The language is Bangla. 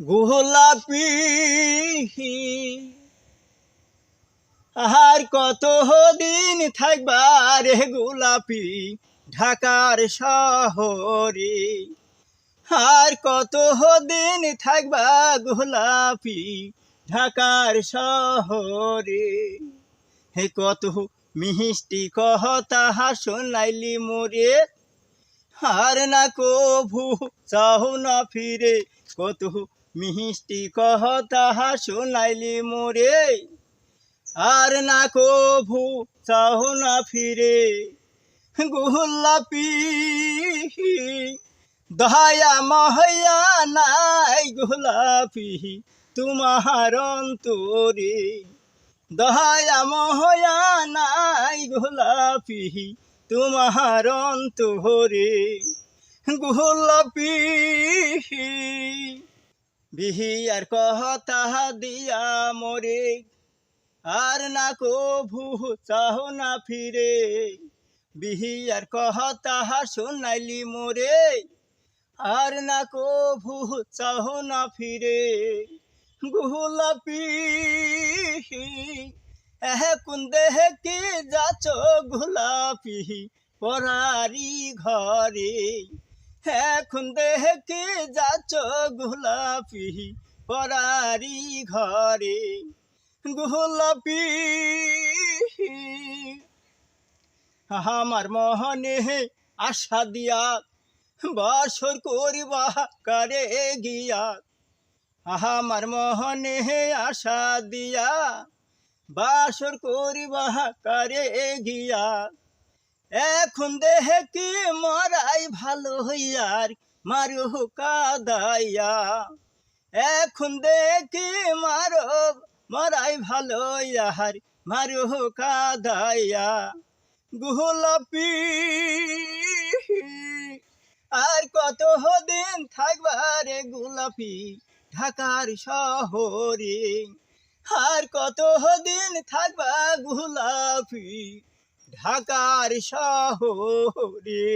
গোলাপি আর কত দিন থাকবা রে গোলাপি ঢাকার শহরে। আর কত দিন থাকবা গোলাপি ঢাকার শহরে। হে কত মিষ্টি কথা শোনাইলি মোরে, আর না কভু চাও না ফিরে। কত মিষ্টি কথা শোনাইলি মোরে, আর না কভু চাও না ফিরে। গোলাপি দয়া মহয়া নাই গোলাপি তোমার অন্তরে। দয়া মহয়া নাই গোলাপি তোমার অন্তরে। গোলাপি বিহিয়ার কথা দিয়া মোরে, আর না কভু চাও না ফিরে। বিহিয়ার কথা শোনাইলি মোরে, আর না কভু চাও না ফিরে। গোলাপি এখন দেখে যাচ্ছ গোলাপি পরারি ঘরে। এখন দেখে যাচ্ছ গোলাপি পরারি ঘরে। গোলাপি আমার মনে আশা দিয়া বাসর করিবা কারে গিয়া। আমার মনে আশা দিয়া বাসর করিবা কারে গিয়া। এখন দেখি মরাই ভালো হইয়ার মারো কাদাইয়া। এখন দেখি মরাই ভালো ইয়ার মারো কাদাইয়া। গোলাপি আর কত দিন থাকবা রে গোলাপি ঢাকার শহরে। আর কত দিন থাকবা গোলাপি ঢাকার শহরে।